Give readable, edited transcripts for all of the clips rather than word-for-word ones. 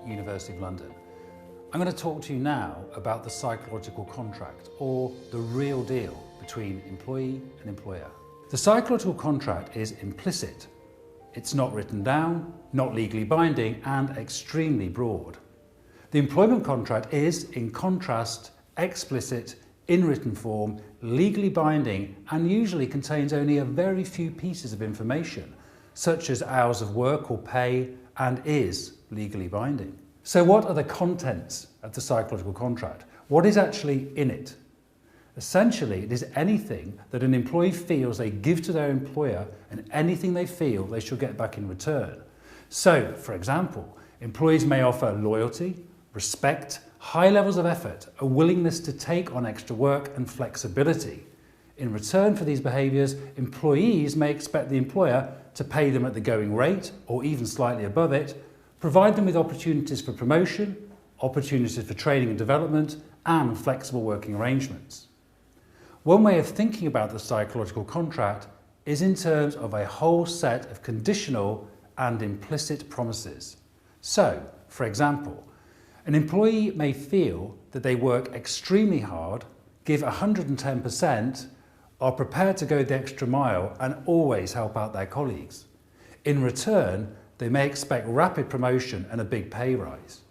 University of London. I'm going to talk to you now about the psychological contract, or the real deal between employee and employer. The psychological contract is implicit. It's not written down, not legally binding, and extremely broad. The employment contract is, in contrast, explicit, in written form, legally binding, and usually contains only a very few pieces of information, such as hours of work or pay, and is legally binding. So what are the contents of the psychological contract? What is actually in it? Essentially, it is anything that an employee feels they give to their employer and anything they feel they should get back in return. So, for example, employees may offer loyalty, respect, high levels of effort, a willingness to take on extra work, and flexibility. In return for these behaviours, employees may expect the employer to pay them at the going rate or even slightly above it, provide them with opportunities for promotion, opportunities for training and development, and flexible working arrangements. One way of thinking about the psychological contract is in terms of a whole set of conditional and implicit promises. So, for example, an employee may feel that they work extremely hard, give 110%, are prepared to go the extra mile, and always help out their colleagues. In return, they may expect rapid promotion and a big pay rise.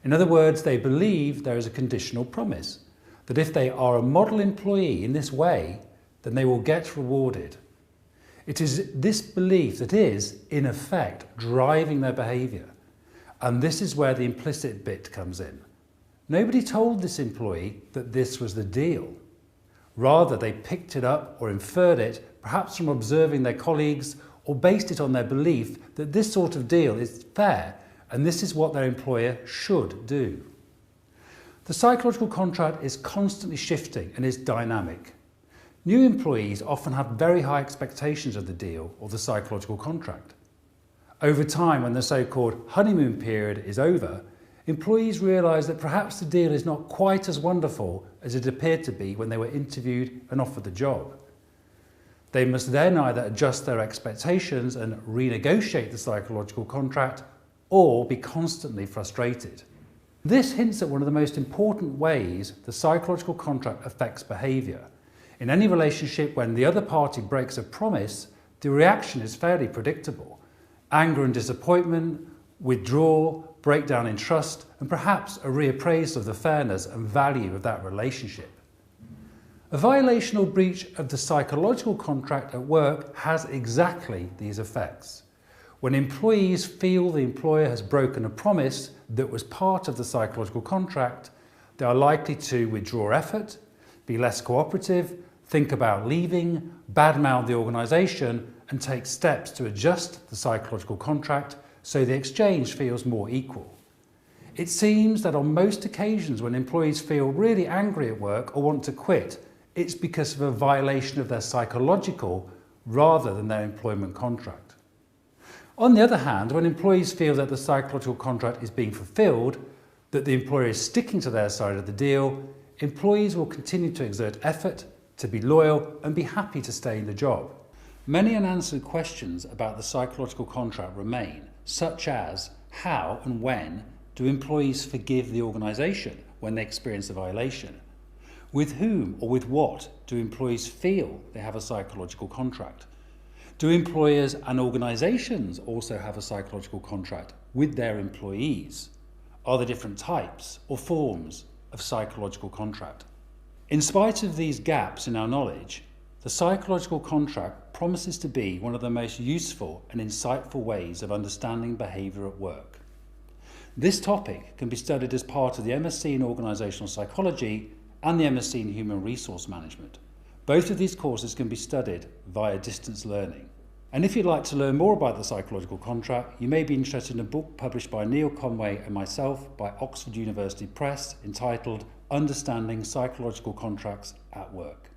In other words, they believe there is a conditional promise that if they are a model employee in this way, then they will get rewarded. It is this belief that is, in effect, driving their behaviour. And this is where the implicit bit comes in. Nobody told this employee that this was the deal. Rather, they picked it up or inferred it, perhaps from observing their colleagues, or based it on their belief that this sort of deal is fair and this is what their employer should do. The psychological contract is constantly shifting and is dynamic. New employees often have very high expectations of the deal or the psychological contract. Over time, when the so-called honeymoon period is over, employees realise that perhaps the deal is not quite as wonderful as it appeared to be when they were interviewed and offered the job. They must then either adjust their expectations and renegotiate the psychological contract, or be constantly frustrated. This hints at one of the most important ways the psychological contract affects behaviour. In any relationship, when the other party breaks a promise, the reaction is fairly predictable. Anger and disappointment, withdrawal, breakdown in trust, and perhaps a reappraisal of the fairness and value of that relationship. A violation or breach of the psychological contract at work has exactly these effects. When employees feel the employer has broken a promise that was part of the psychological contract, they are likely to withdraw effort, be less cooperative, think about leaving, badmouth the organisation, and take steps to adjust the psychological contract so the exchange feels more equal. It seems that on most occasions when employees feel really angry at work or want to quit, it's because of a violation of their psychological rather than their employment contract. On the other hand, when employees feel that the psychological contract is being fulfilled, that the employer is sticking to their side of the deal, employees will continue to exert effort, to be loyal, and be happy to stay in the job. Many unanswered questions about the psychological contract remain, such as how and when do employees forgive the organisation when they experience a violation? With whom or with what do employees feel they have a psychological contract? Do employers and organisations also have a psychological contract with their employees? Are there different types or forms of psychological contract? In spite of these gaps in our knowledge, the psychological contract promises to be one of the most useful and insightful ways of understanding behaviour at work. This topic can be studied as part of the MSc in Organisational Psychology and the MSc in Human Resource Management. Both of these courses can be studied via distance learning. And if you'd like to learn more about the psychological contract, you may be interested in a book published by Neil Conway and myself by Oxford University Press entitled Understanding Psychological Contracts at Work.